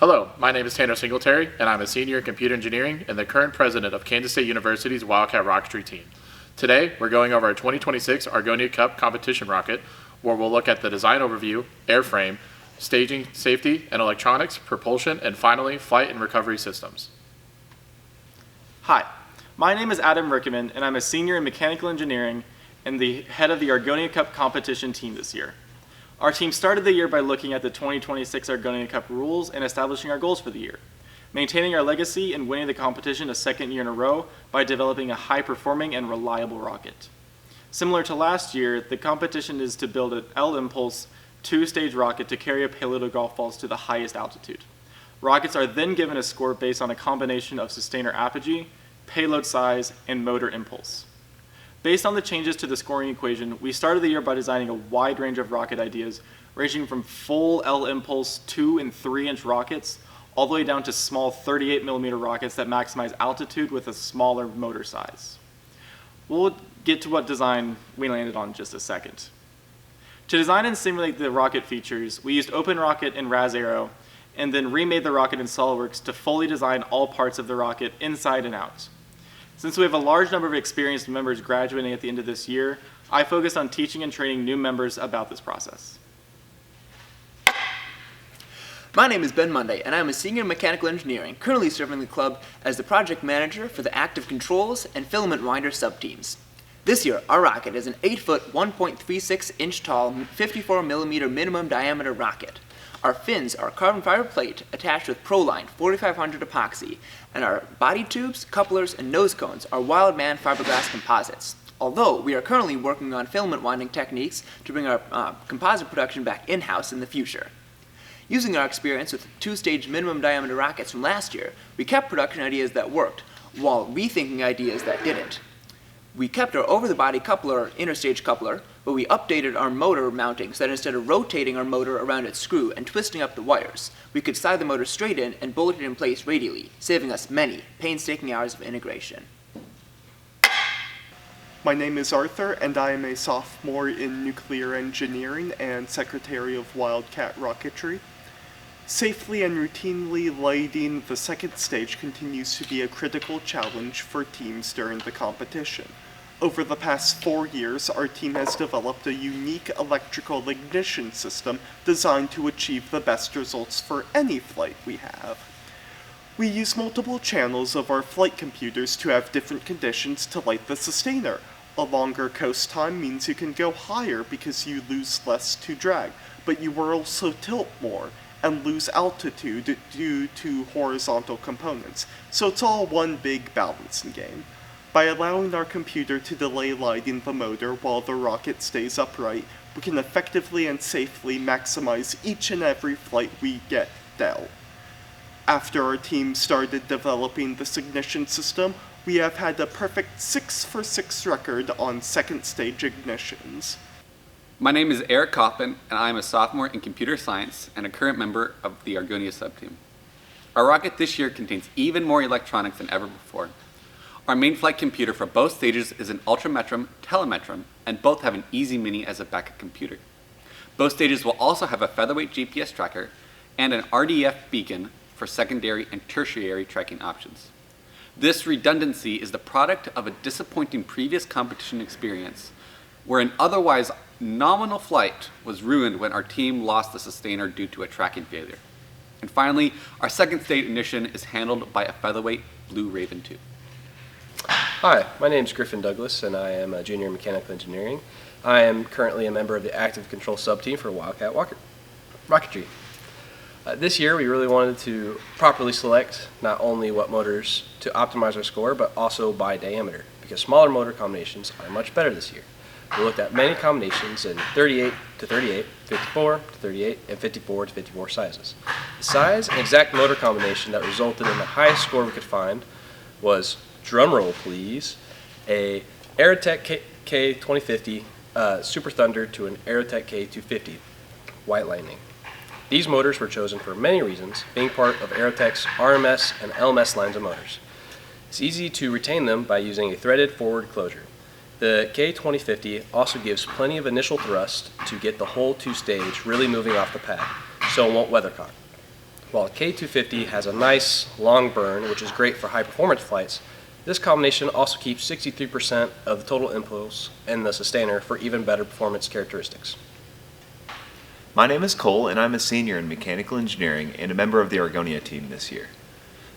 Hello, my name is Tanner Singletary, and I'm a senior in computer engineering and the current president of Kansas State University's Wildcat Rocketry team. Today, we're going over our 2026 Argonia Cup competition rocket, where we'll look at the design overview, airframe, staging, safety, and electronics, propulsion, and finally, flight and recovery systems. Hi, my name is Adam Rickeman, and I'm a senior in mechanical engineering and the head of the Argonia Cup competition team this year. Our team started the year by looking at the 2026 Argonia Cup rules and establishing our goals for the year, maintaining our legacy and winning the competition a second year in a row by developing a high-performing and reliable rocket. Similar to last year, the competition is to build an L-impulse two-stage rocket to carry a payload of golf balls to the highest altitude. Rockets are then given a score based on a combination of sustainer apogee, payload size, and motor impulse. Based on the changes to the scoring equation, we started the year by designing a wide range of rocket ideas, ranging from full L-impulse 2 and 3-inch rockets, all the way down to small 38mm rockets that maximize altitude with a smaller motor size. We'll get to what design we landed on in just a second. To design and simulate the rocket features, we used OpenRocket and RazAero, and then remade the rocket in SOLIDWORKS to fully design all parts of the rocket inside and out. Since we have a large number of experienced members graduating at the end of this year, I focused on teaching and training new members about this process. My name is Ben Monday, and I am a senior in mechanical engineering, currently serving the club as the project manager for the active controls and filament winder subteams. This year, our rocket is an 8-foot, 1.36-inch tall, 54mm minimum diameter rocket. Our fins are carbon fiber plate attached with Proline 4500 epoxy, and our body tubes, couplers, and nose cones are Wildman fiberglass composites. Although we are currently working on filament winding techniques to bring our composite production back in-house in the future. Using our experience with two-stage minimum diameter rockets from last year, we kept production ideas that worked, while rethinking ideas that didn't. We kept our over-the-body coupler, interstage coupler, but we updated our motor mounting so that instead of rotating our motor around its screw and twisting up the wires, we could slide the motor straight in and bolt it in place radially, saving us many painstaking hours of integration. My name is Arthur, and I am a sophomore in nuclear engineering and secretary of Wildcat Rocketry. Safely and routinely lighting the second stage continues to be a critical challenge for teams during the competition. Over the past 4 years, our team has developed a unique electrical ignition system designed to achieve the best results for any flight we have. We use multiple channels of our flight computers to have different conditions to light the sustainer. A longer coast time means you can go higher because you lose less to drag, but you will also tilt more and lose altitude due to horizontal components, so it's all one big balancing game. By allowing our computer to delay lighting the motor while the rocket stays upright, we can effectively and safely maximize each and every flight we get dealt. After our team started developing this ignition system, we have had a perfect 6 for 6 record on second stage ignitions. My name is Eric Coffin, and I am a sophomore in computer science and a current member of the Argonia subteam. Our rocket this year contains even more electronics than ever before. Our main flight computer for both stages is an Ultrametrum Telemetrum, and both have an Easy Mini as a backup computer. Both stages will also have a featherweight GPS tracker and an RDF beacon for secondary and tertiary tracking options. This redundancy is the product of a disappointing previous competition experience, where an otherwise nominal flight was ruined when our team lost the sustainer due to a tracking failure. And finally, our second stage ignition is handled by a featherweight Blue Raven 2. Hi, my name is Griffin Douglas, and I am a junior in mechanical engineering. I am currently a member of the active control subteam for Wildcat Rocketry. This year, we really wanted to properly select not only what motors to optimize our score, but also by diameter, because smaller motor combinations are much better this year. We looked at many combinations in 38 to 38, 54 to 38, and 54 to 54 sizes. The size and exact motor combination that resulted in the highest score we could find was, drumroll please, a Aerotech K2050 Super Thunder to an Aerotech K250 White Lightning. These motors were chosen for many reasons, being part of Aerotech's RMS and LMS lines of motors. It's easy to retain them by using a threaded forward closure. The K2050 also gives plenty of initial thrust to get the whole two-stage really moving off the pad, so it won't weathercock. While K250 has a nice long burn, which is great for high performance flights, this combination also keeps 63% of the total impulse in the sustainer for even better performance characteristics. My name is Cole, and I'm a senior in mechanical engineering and a member of the Argonia team this year.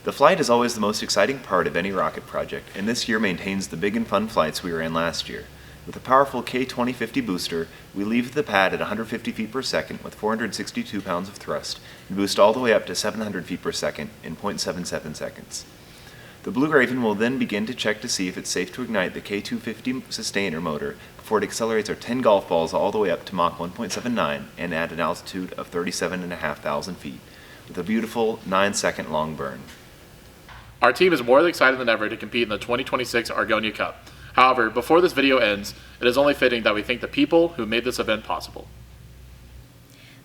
The flight is always the most exciting part of any rocket project, and this year maintains the big and fun flights we were in last year. With a powerful K2050 booster, we leave the pad at 150 feet per second with 462 pounds of thrust and boost all the way up to 700 feet per second in 0.77 seconds. The Blue Raven will then begin to check to see if it's safe to ignite the K250 sustainer motor before it accelerates our 10 golf balls all the way up to Mach 1.79 and at an altitude of 37,500 feet with a beautiful 9-second long burn. Our team is more excited than ever to compete in the 2026 Argonia Cup. However, before this video ends, it is only fitting that we thank the people who made this event possible.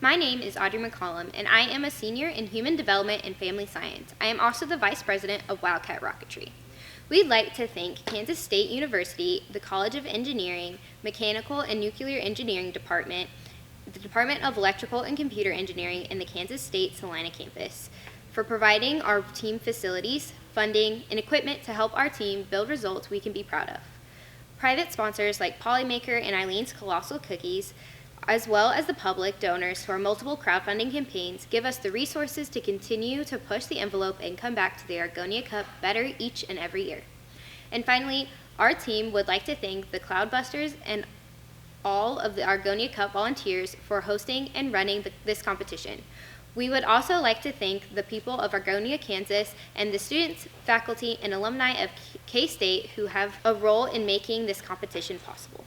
My name is Audrey McCollum, and I am a senior in Human Development and Family Science. I am also the Vice President of Wildcat Rocketry. We'd like to thank Kansas State University, the College of Engineering, Mechanical and Nuclear Engineering Department, the Department of Electrical and Computer Engineering, and the Kansas State Salina campus for providing our team facilities, funding, and equipment to help our team build results we can be proud of. Private sponsors like Polymaker and Eileen's Colossal Cookies, as well as the public donors to our multiple crowdfunding campaigns, give us the resources to continue to push the envelope and come back to the Argonia Cup better each and every year. And finally, our team would like to thank the Cloudbusters and all of the Argonia Cup volunteers for hosting and running this competition. We would also like to thank the people of Argonia, Kansas, and the students, faculty, and alumni of K-State who have a role in making this competition possible.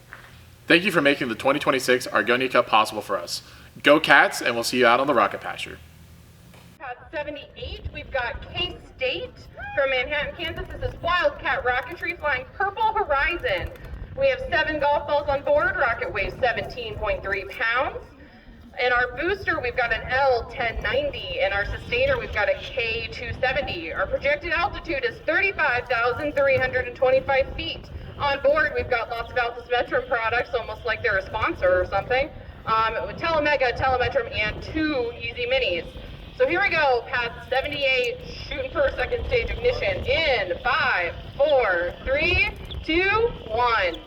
Thank you for making the 2026 Argonia Cup possible for us. Go Cats, and we'll see you out on the rocket pasture. At 78, we've got K-State from Manhattan, Kansas. This is Wildcat Rocketry flying Purple Horizon. We have 7 golf balls on board. Rocket weighs 17.3 pounds. And our booster, we've got an L1090, and our sustainer, we've got a K270. Our projected altitude is 35,325 feet. On board, we've got lots of Altus Metrum products, almost like they're a sponsor or something. Telemega, Telemetrum, and 2 Easy Minis. So here we go, pad 78, shooting for a second stage ignition in 5, 4, 3, 2, 1.